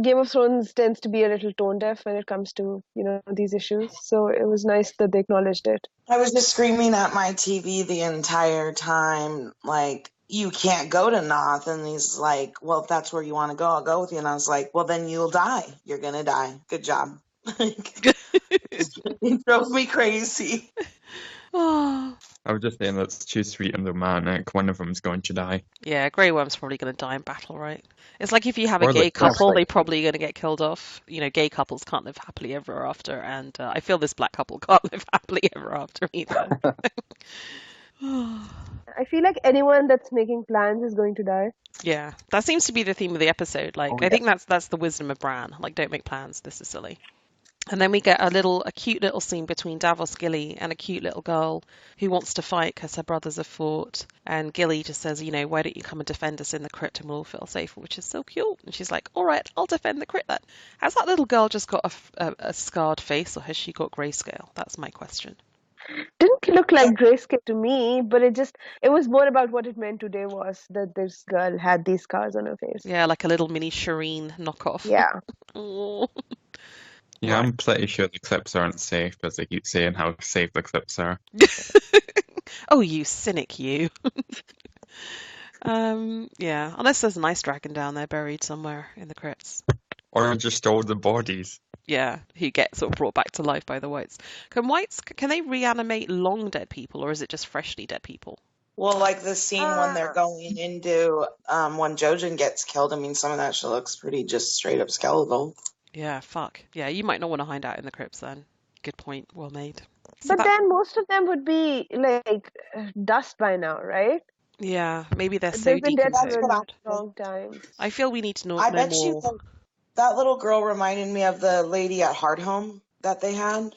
Game of Thrones tends to be a little tone deaf when it comes to, these issues. So it was nice that they acknowledged it. I was just screaming at my TV the entire time, like, you can't go to Noth. And he's like, well, if that's where you want to go, I'll go with you. And I was like, well, then you'll die. You're going to die. Good job. It drove me crazy. I was just saying, let's choose sweet and romantic. One of them's going to die. Yeah, Grey Worm's probably going to die in battle, right? It's like if you have a Or gay like- couple, Yes, they're probably going to get killed off. Gay couples can't live happily ever after, and I feel this black couple can't live happily ever after either. I feel like anyone that's making plans is going to die. Yeah, that seems to be the theme of the episode. Like, Oh, I think that's the wisdom of Bran. Like, don't make plans. This is silly. And then we get a cute little scene between Davos Gilly and a cute little girl who wants to fight because her brothers have fought. And Gilly just says, why don't you come and defend us in the crypt and we'll feel safe, which is so cute. And she's like, all right, I'll defend the crypt then. Has that little girl just got a scarred face, or has she got grayscale? That's my question. Didn't look like grayscale to me, but it was more about what it meant today was that this girl had these scars on her face. Yeah, like a little mini Shireen knockoff. Yeah. Aw. Yeah, I'm pretty sure the clips aren't safe, because they keep saying how safe the clips are. Oh, you cynic, you. Yeah, unless there's an ice dragon down there buried somewhere in the crypts. Or just all the bodies. Yeah, who get sort of brought back to life by the whites. Can they reanimate long dead people, or is it just freshly dead people? Well, like the scene when they're going into when Jojen gets killed, I mean, some of that shit looks pretty just straight up skeletal. Yeah, fuck. Yeah, you might not want to hide out in the crypts then. Good point, well made. So But then most of them would be like dust by now, right? yeah, maybe they're so They've been dead for decomposed. a long time. I feel we need to know I bet more. you that little girl reminded me of the lady at Hardhome that they had.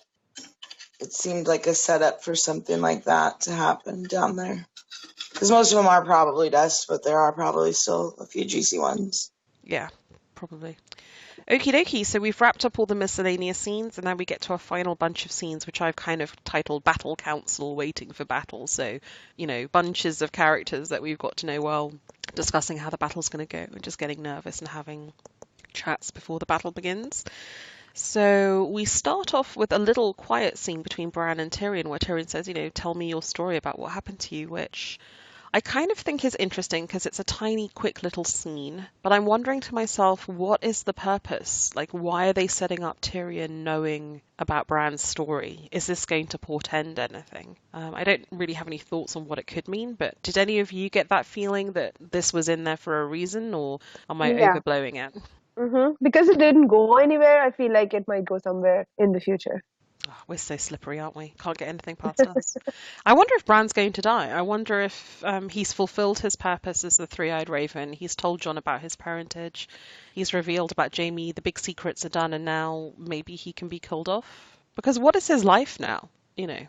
It seemed like a setup for something like that to happen down there. Because most of them are probably dust, but there are probably still a few juicy ones. Yeah, probably. Okie dokie, so we've wrapped up all the miscellaneous scenes, and now we get to a final bunch of scenes, which I've kind of titled Battle Council Waiting for Battle. So, bunches of characters that we've got to know well, discussing how the battle's going to go, and just getting nervous and having chats before the battle begins. So we start off with a little quiet scene between Brienne and Tyrion, where Tyrion says, tell me your story about what happened to you, which I kind of think is interesting because it's a tiny, quick little scene. But I'm wondering to myself, what is the purpose? Like, why are they setting up Tyrion knowing about Bran's story? Is this going to portend anything? I don't really have any thoughts on what it could mean, but did any of you get that feeling that this was in there for a reason, or am I overblowing it? Because it didn't go anywhere, I feel like it might go somewhere in the future. Oh, we're so slippery, aren't we? Can't get anything past us. I wonder if Bran's going to die. I wonder if he's fulfilled his purpose as the Three-Eyed Raven. He's told Jon about his parentage. He's revealed about Jaime. The big secrets are done, and now maybe he can be killed off. Because what is his life now? The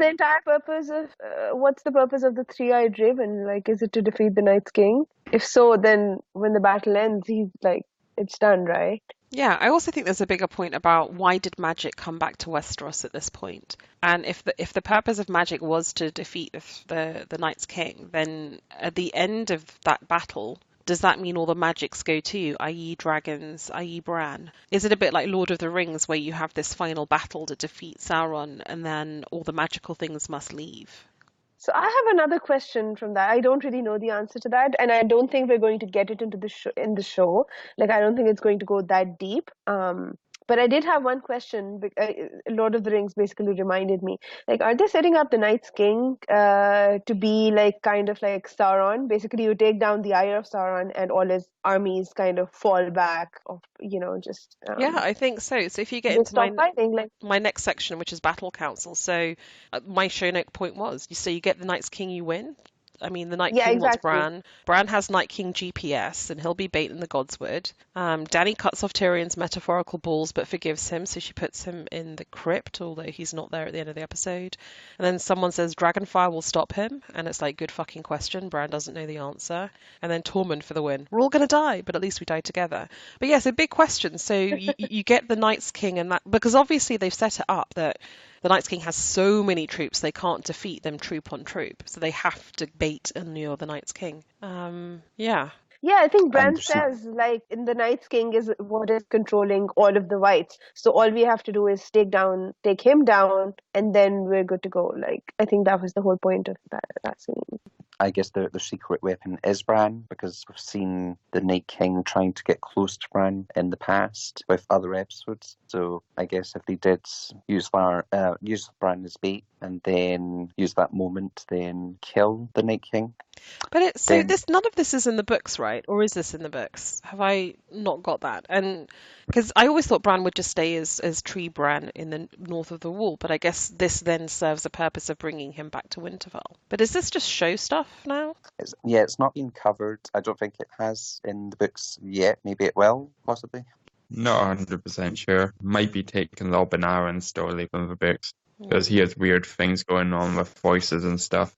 entire purpose of what's the purpose of the Three-Eyed Raven? Like, is it to defeat the Night's King? If so, then when the battle ends, he's like it's done, right? Yeah, I also think there's a bigger point about why did magic come back to Westeros at this point? And if the purpose of magic was to defeat the Night's King, then at the end of that battle, does that mean all the magics go to you, i.e. dragons, i.e. Bran? Is it a bit like Lord of the Rings where you have this final battle to defeat Sauron and then all the magical things must leave? So I have another question from that. I don't really know the answer to that, and I don't think we're going to get it into the show. Like, I don't think it's going to go that deep. But I did have one question. Lord of the Rings basically reminded me, like, are they setting up the Night's King to be like kind of like Sauron? Basically, you take down the ire of Sauron, and all his armies kind of fall back, of just Yeah, I think so. So if you get they into stop fighting. Like, my next section, which is Battle Council, so my show note point was, you get the Night's King, you win. I mean, the Night yeah, King wants exactly. Bran. Bran has Night King GPS, and he'll be baiting the Godswood. Dany cuts off Tyrion's metaphorical balls, but forgives him, so she puts him in the crypt, although he's not there at the end of the episode. And then someone says Dragonfire will stop him, and it's like, good fucking question. Bran doesn't know the answer. And then Tormund for the win. We're all going to die, but at least we died together. But yeah, so big question. So you get the Night's King, and that because obviously they've set it up that the Night's King has so many troops they can't defeat them troop on troop, so they have to bait and lure the Night's King. Yeah. Yeah, I think Bran And says, like, in the Night's King is what is controlling all of the whites. So all we have to do is take him down, and then we're good to go. Like, I think that was the whole point of that scene. I guess the secret weapon is Bran, because we've seen the Night King trying to get close to Bran in the past with other episodes. So I guess if they did use Bran as bait and then use that moment, then kill the Night King. But none of this is in the books, right? Or is this in the books? Have I not got that? And because I always thought Bran would just stay as Tree Bran in the north of the Wall, but I guess this then serves the purpose of bringing him back to Winterfell. But is this just show stuff now? It's not been covered. I don't think it has in the books yet. Maybe it will, possibly. Not 100% sure. Might be taking the Aaron story from the books, because he has weird things going on with voices and stuff.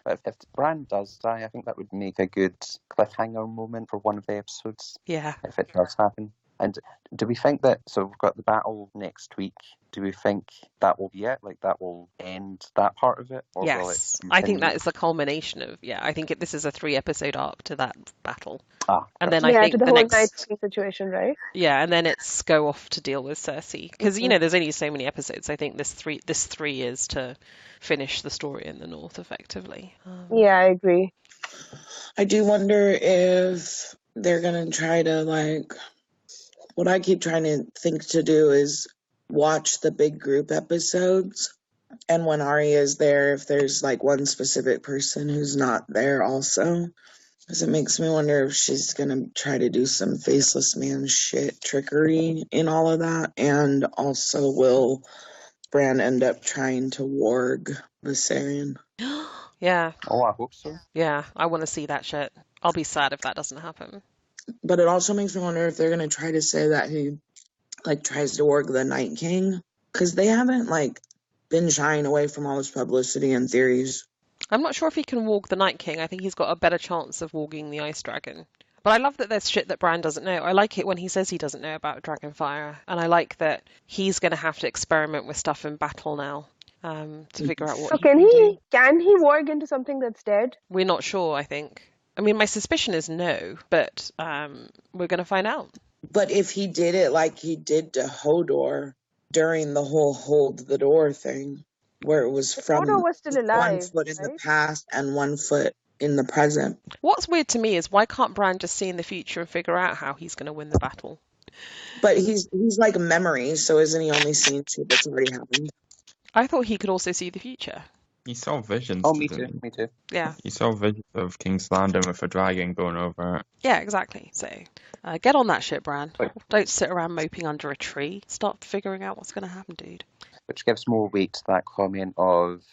But if Bran does die, I think that would make a good cliffhanger moment for one of the episodes. Yeah. If it does happen. And do we think that, so we've got the battle next week, do we think that will be it? Like, that will end that part of it? Or yes. will it I think that is the culmination of, I think this is a 3-episode arc to that battle. And then I think to the whole Night's King situation, right? Yeah, and then it's go off to deal with Cersei. Because, there's only so many episodes. I think this three is to finish the story in the north, effectively. Yeah, I agree. I do wonder if they're going to try to, what I keep trying to think to do is watch the big group episodes. And when Arya is there, if there's, one specific person who's not there also. Because it makes me wonder if she's going to try to do some faceless man shit trickery in all of that. And also, will Bran end up trying to warg Viserion? Yeah. Oh, I hope so. Yeah, I want to see that shit. I'll be sad if that doesn't happen. But it also makes me wonder if they're going to try to say that he, tries to warg the Night King. Because they haven't, been shying away from all this publicity and theories. I'm not sure if he can warg the Night King. I think he's got a better chance of warging the Ice Dragon. But I love that there's shit that Bran doesn't know. I like it when he says he doesn't know about Dragonfire. And I like that he's going to have to experiment with stuff in battle now to figure out what so he can do. Can he warg into something that's dead? We're not sure, I think. I mean, my suspicion is no, but we're going to find out. But if he did it like he did to Hodor during the whole hold the door thing, where it was from Hodor was still alive, 1 foot in right? the past and 1 foot in the present. What's weird to me is why can't Bran just see in the future and figure out how he's going to win the battle? But he's like a memory, so isn't he only seeing shit that's already happened? I thought he could also see the future. He saw visions. Oh, me too. Me too. Yeah. He saw visions of King's Landing with a dragon going over it. Yeah, exactly. So get on that shit, Bran. Right. Don't sit around moping under a tree. Start figuring out what's going to happen, dude. Which gives more weight to that comment of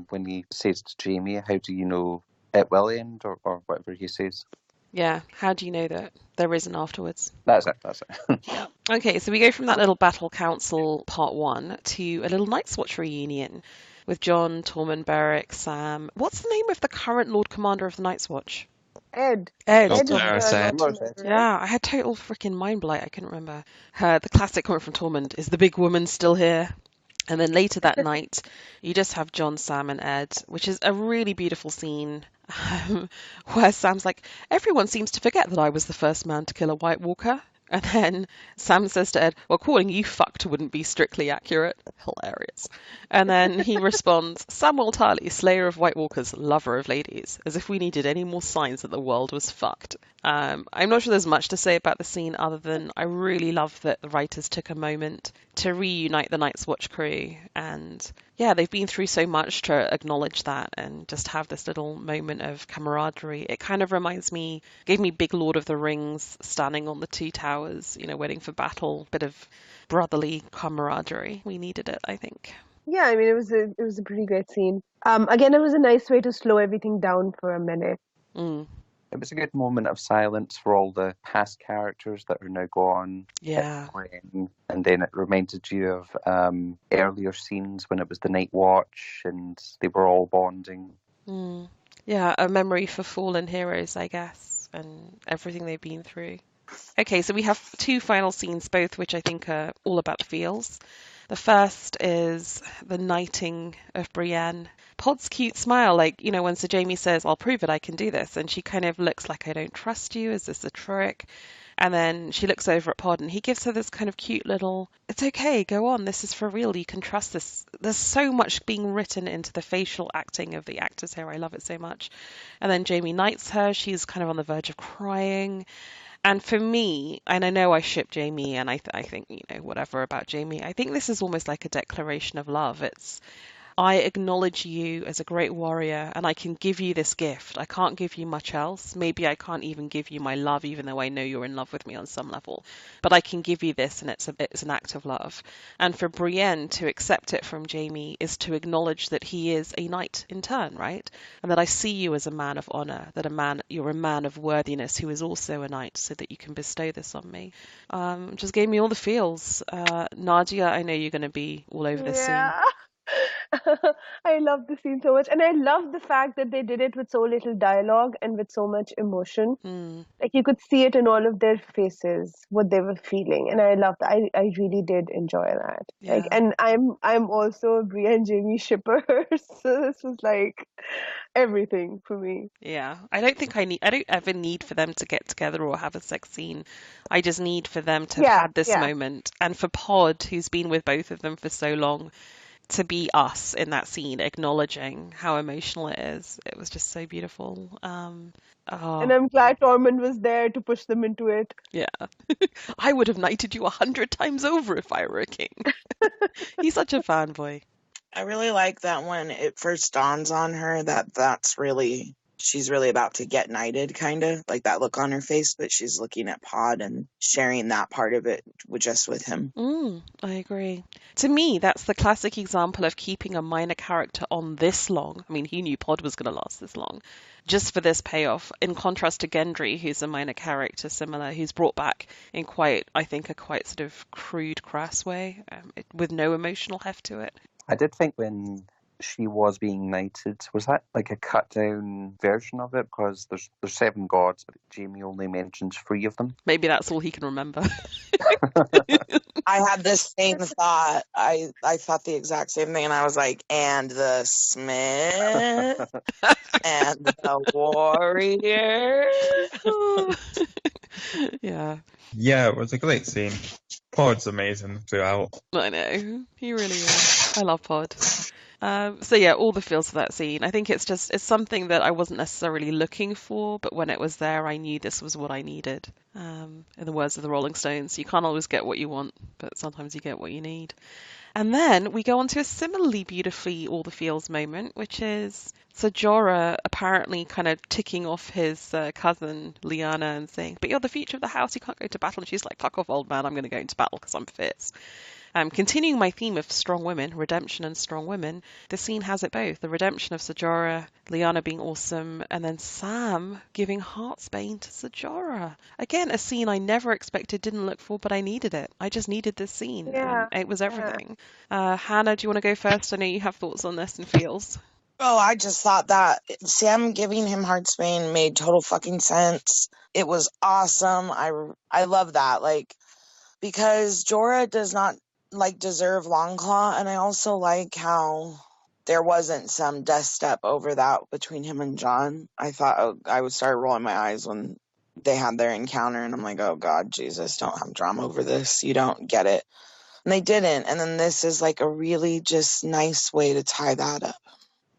when he says to Jaime, how do you know it will end, or whatever he says. Yeah, how do you know that there isn't afterwards? That's it. Yeah. Okay, so we go from that little Battle Council part 1 to a little Night's Watch reunion with Jon, Tormund, Beric, Sam. What's the name of the current Lord Commander of the Night's Watch? Ed. Ed. Oh, Ed is Sarah the said. naughty man, right? Yeah, I had total freaking mind blight. I couldn't remember. The classic comment from Tormund is the big woman still here? And then later that night, you just have John, Sam, and Ed, which is a really beautiful scene where Sam's like, everyone seems to forget that I was the first man to kill a White Walker. And then Sam says to Ed, well, calling you fucked wouldn't be strictly accurate. Hilarious. And then he responds, Samwell Tarly, slayer of White Walkers, lover of ladies, as if we needed any more signs that the world was fucked. I'm not sure there's much to say about the scene other than I really love that the writers took a moment to reunite the Night's Watch crew. And yeah, they've been through so much to acknowledge that and just have this little moment of camaraderie. It kind of gave me big Lord of the Rings standing on the two towers, waiting for battle, bit of brotherly camaraderie. We needed it, I think. Yeah, I mean, it was a pretty great scene. Again, it was a nice way to slow everything down for a minute. Mm. It was a good moment of silence for all the past characters that are now gone. Yeah. And then it reminded you of earlier scenes when it was the Night Watch and they were all bonding. Mm. Yeah, a memory for fallen heroes, I guess, and everything they've been through. Okay, so we have two final scenes, both which I think are all about the feels. The first is the knighting of Brienne. Pod's cute smile, when Sir Jaime says, I'll prove it, I can do this. And she kind of looks like, I don't trust you. Is this a trick? And then she looks over at Pod and he gives her this kind of cute little, it's okay, go on, this is for real, you can trust this. There's so much being written into the facial acting of the actors here. I love it so much. And then Jaime knights her. She's kind of on the verge of crying. And for me, and I know I ship Jaime, and I think, whatever about Jaime, I think this is almost like a declaration of love. It's, I acknowledge you as a great warrior, and I can give you this gift. I can't give you much else. Maybe I can't even give you my love, even though I know you're in love with me on some level. But I can give you this, and it's an act of love. And for Brienne to accept it from Jaime is to acknowledge that he is a knight in turn, right? And that I see you as a man of honor, that you're a man of worthiness who is also a knight, so that you can bestow this on me. Just gave me all the feels. Nadia, I know you're going to be all over this scene. I love the scene so much. And I love the fact that they did it with so little dialogue and with so much emotion. Mm. Like you could see it in all of their faces, what they were feeling. And I loved that. I really did enjoy that. Yeah. And I'm also a Brienne Jaime shipper. So this was like everything for me. Yeah. I don't ever need for them to get together or have a sex scene. I just need for them to have had this moment. And for Pod, who's been with both of them for so long, to be us in that scene, acknowledging how emotional it is. It was just so beautiful. And I'm glad Tormund was there to push them into it. Yeah. I would have knighted you 100 times over if I were a king. He's such a fanboy. I really like that when it first dawns on her she's really about to get knighted, kind of like that look on her face, but she's looking at Pod and sharing that part of it with him. I agree. To me, that's the classic example of keeping a minor character on this long. I mean, he knew Pod was going to last this long, just for this payoff, in contrast to Gendry, who's a minor character similar, who's brought back in a quite sort of crude, crass way, with no emotional heft to it. I did think when she was being knighted, was that like a cut down version of it? Because there's 7 gods, but Jaime only mentions 3 of them. Maybe that's all he can remember. I had the same thought. I thought the exact same thing, and I was like, and the smith and the warrior. Yeah. Yeah, it was a great scene. Pod's amazing throughout. I know. He really is. I love Pod. So yeah, all the feels of that scene. I think it's something that I wasn't necessarily looking for, but when it was there, I knew this was what I needed. In the words of the Rolling Stones, you can't always get what you want, but sometimes you get what you need. And then we go on to a similarly beautifully all the feels moment, which is Ser Jorah apparently kind of ticking off his cousin Lyanna and saying, but you're the future of the house, you can't go to battle. And she's like, fuck off, old man, I'm going to go into battle because I'm fierce. Continuing my theme of strong women, redemption and strong women, the scene has it both. The redemption of Ser Jorah, Lyanna being awesome, and then Sam giving Heartsbane to Ser Jorah. Again, a scene I never expected, didn't look for, but I needed it. I just needed this scene. Yeah. It was everything. Hannah, do you want to go first? I know you have thoughts on this and feels. Oh, I just thought that Sam giving him Heartsbane made total fucking sense. It was awesome. I love that. Like, because Jorah does not like deserve Longclaw, and I also like how there wasn't some death step over that between him and Jon. I thought I would start rolling my eyes when they had their encounter, and I'm like, oh God, Jesus, don't have drama over this. You don't get it. And they didn't. And then this is like a really just nice way to tie that up.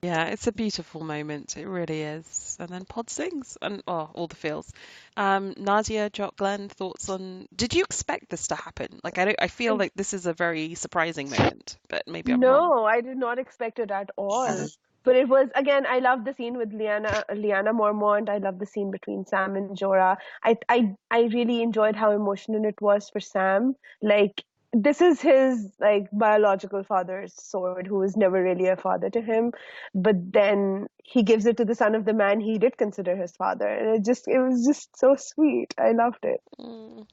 Yeah, it's a beautiful moment. It really is. And then Pod sings, and oh, all the feels. Nadia, Jock, Glen, thoughts on? Did you expect this to happen? Like, I feel like this is a very surprising moment, but maybe I'm wrong. No, I did not expect it at all. Yeah. But it was, again, I love the scene with Lyanna Mormont. I love the scene between Sam and Jorah. I really enjoyed how emotional it was for Sam. Like, this is his like biological father's sword, who was never really a father to him. But then he gives it to the son of the man he did consider his father. And it was just so sweet. I loved it.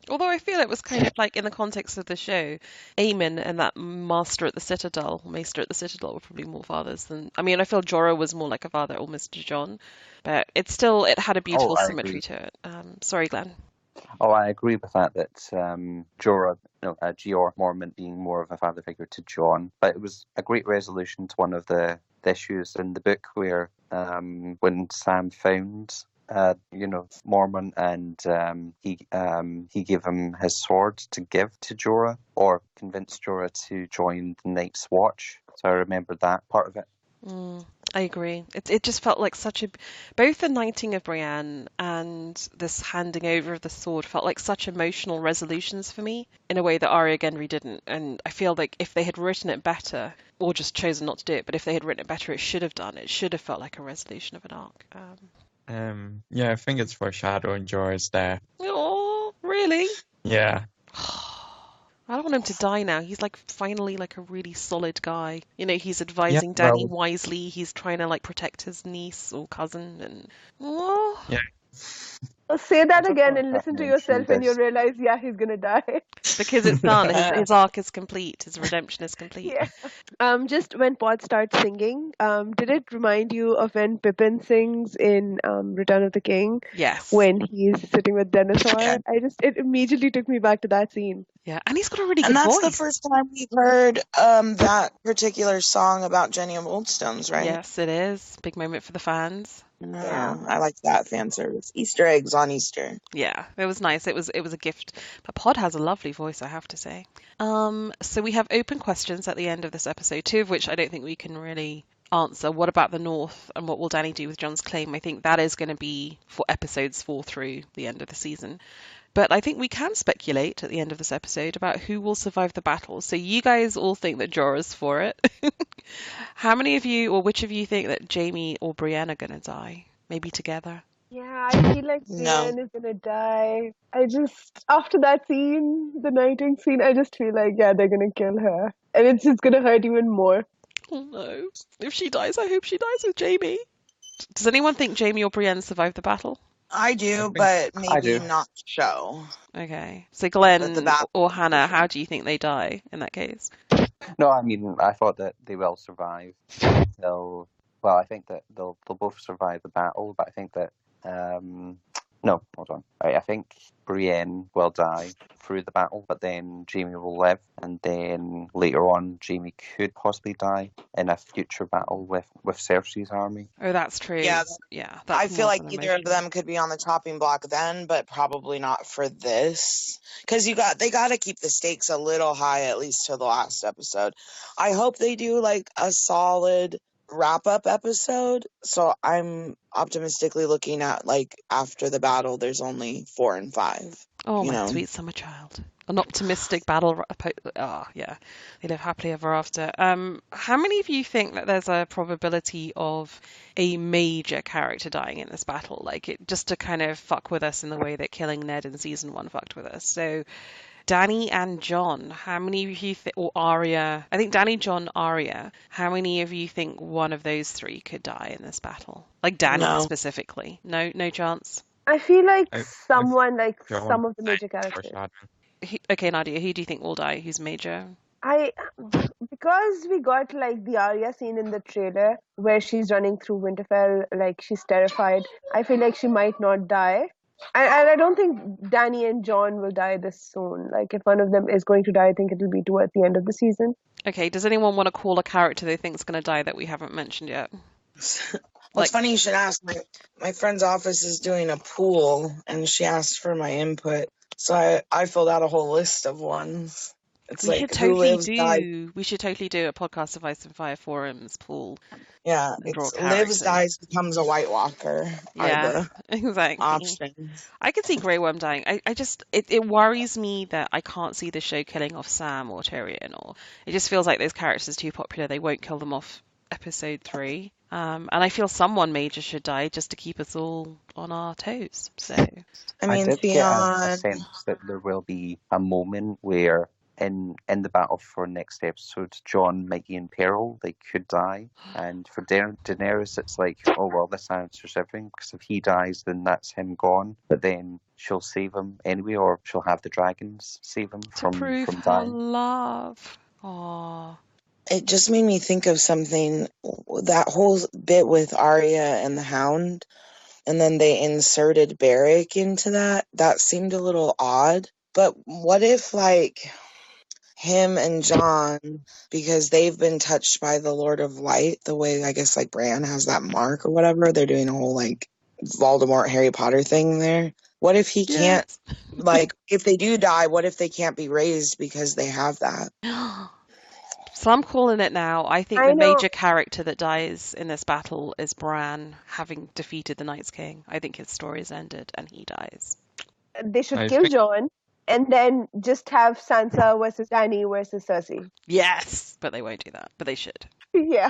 Although I feel it was kind of like in the context of the show, Aemon and that master at the Citadel were probably more fathers than. I mean, I feel Jorah was more like a father almost to Jon, but it had a beautiful I symmetry agree. to it. Sorry, Glenn. Oh, I agree with that. That Jorah, Georg Mormont being more of a father figure to Jon, but it was a great resolution to one of the issues in the book where when Sam found Mormont, and he gave him his sword to give to Jorah, or convinced Jorah to join the Night's Watch. So I remember that part of it. I agree. It just felt like both the knighting of Brienne and this handing over of the sword felt like such emotional resolutions for me in a way that Arya Gendry didn't. And I feel like if they had written it better, or just chosen not to do it, but if they had written it better, it should have felt like a resolution of an arc. Yeah, I think it's foreshadowing Jorah's death. Oh, really? Yeah. I don't want him to die now. He's like finally like a really solid guy. He's Yeah, advising Dany well, wisely. He's trying to like protect his niece or cousin and oh. yeah. Say I that don't know again if and I've listen to mentioned yourself and you'll this. realize, yeah, he's gonna die. Because it's done. His arc is complete. His redemption is complete. Yeah. Just when Pod starts singing, did it remind you of when Pippin sings in Return of the King Yes. when he's sitting with Yeah. Denethor? It immediately took me back to that scene. Yeah. And he's got a really And good that's the voice. first time we've heard that particular song about Jenny of Oldstones, right? Yes, it is. Big moment for the fans. Yeah, I like that fan service. Easter eggs on Easter. Yeah, it was nice. It was a gift. But Pod has a lovely voice, I have to say. So we have open questions at the end of this episode, two of which I don't think we can really answer. What about the North, and what will Dany do with Jon's claim? I think that is going to be for episodes 4 through the end of the season. But I think we can speculate at the end of this episode about who will survive the battle. So you guys all think that Jorah's for it. How many of you, or which of you, think that Jaime or Brienne are going to die? Maybe together? Yeah, I feel like No. Brienne is gonna die. After that scene, the knighting scene, I just feel like, yeah, they're gonna kill her. And it's just gonna hurt even more. Oh no. If she dies, I hope she dies with Jaime. Does anyone think Jaime or Brienne survived the battle? I do, think but I maybe do. not show. Okay. So But the Glenn battle. or Hannah, how do you think they die in that case? No, I mean, I thought that they will survive. Well, I think that they'll both survive the battle, but I think that no, hold on. I think Brienne will die through the battle, but then Jaime will live, and then later on, Jaime could possibly die in a future battle with Cersei's army. Oh, that's true. Yeah, Yeah, I that's feel more like than either of them could be on the chopping block then, but probably not for this. Because they got to keep the stakes a little high, at least to the last episode. I hope they do like a solid wrap-up episode. So I'm optimistically looking at like after the battle, there's only 4 and 5. Oh, You my know, sweet summer child. An optimistic battle. Oh, yeah. They live happily ever after. How many of you think that there's a probability of a major character dying in this battle? Like, just to kind of fuck with us in the way that killing Ned in season 1 fucked with us. So, Dany and Jon, how many of you think, or Arya, I think Dany, Jon, Arya, how many of you think one of those three could die in this battle? Like Dany no. specifically. No chance? I feel like I someone, like Jon some of the major died characters. foreshadowing. Okay, Nadia, who do you think will die? Who's major? I because we got like the Arya scene in the trailer where she's running through Winterfell, like she's terrified. I feel like she might not die. And I don't think Dany and Jon will die this soon. Like if one of them is going to die, I think it'll be towards the end of the season. Okay, does anyone want to call a character they think is going to die that we haven't mentioned yet? Well, it's funny you should ask. My friend's office is doing a pool, and she asked for my input. So I filled out a whole list of ones. It's We like should who totally lives, dies. we should totally do a podcast of Ice and Fire forums pool. Yeah, And draw it's characters. lives, dies, becomes a White Walker. Yeah, Are the exactly. options. I could see Grey Worm dying. I just it worries me that I can't see the show killing off Sam or Tyrion, or it just feels like those characters are too popular. They won't kill them off episode 3. And I feel someone major should die just to keep us all on our toes. So I mean, did get a Theon. sense that there will be a moment where in the battle for next episode, Jon might be in peril. They could die. And for Daenerys, it's like, oh, well, this answers everything. Because if he dies, then that's him gone. But then she'll save him anyway, or she'll have the dragons save him to prove from her dying. love. Aww. It just made me think of something. That whole bit with Arya and the Hound, and then they inserted Beric into that. That seemed a little odd. But what if, like, him and Jon, because they've been touched by the Lord of Light, the way, I guess, like, Bran has that mark or whatever. They're doing a whole, like, Voldemort, Harry Potter thing there. What if he can't, like, if they do die, what if they can't be raised because they have that? So I'm calling it now. I think the major character that dies in this battle is Bran, having defeated the Night's King. I think his story is ended and he dies. They should kill Jon and then just have Sansa versus Dany versus Cersei. Yes, but they won't do that. But they should. Yeah.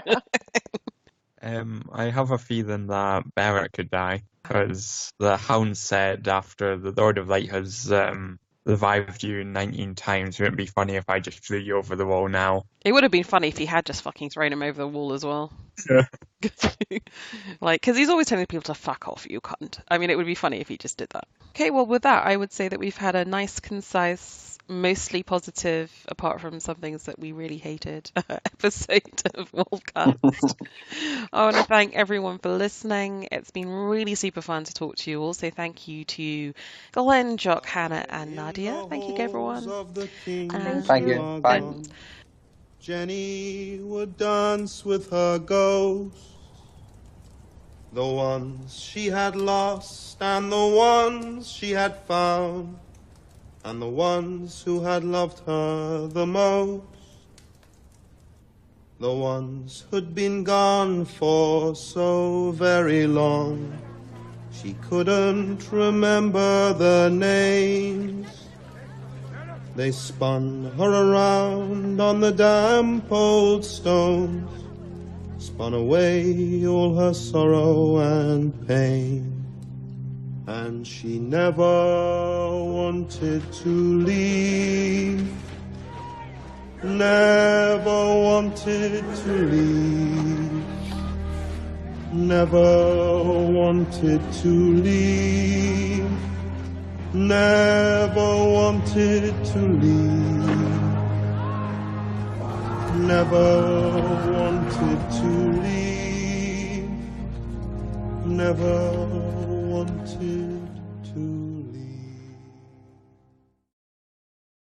I have a feeling that Beric could die because the Hound said after the Lord of Light has revived you 19 times, wouldn't it be funny if I just threw you over the wall now? It would have been funny if he had just fucking thrown him over the wall as well. Yeah. Like, because he's always telling people to fuck off, you cunt. I mean, it would be funny if he just did that. Okay, well, with that, I would say that we've had a nice, concise, mostly positive, apart from some things that we really hated, episode of Wolfcast. I want to thank everyone for listening. It's been really super fun to talk to you. Also, thank you to Glen, Jock, Hannah, and Nadia. Thank you, everyone. Thank you. Bye. Jenny would dance with her ghosts, the ones she had lost and the ones she had found, and the ones who had loved her the most, the ones who'd been gone for so very long. She couldn't remember their names. They spun her around on the damp old stones, spun away all her sorrow and pain. And she never wanted to leave, never wanted to leave, never wanted to leave. Never wanted to leave, never wanted to leave, never wanted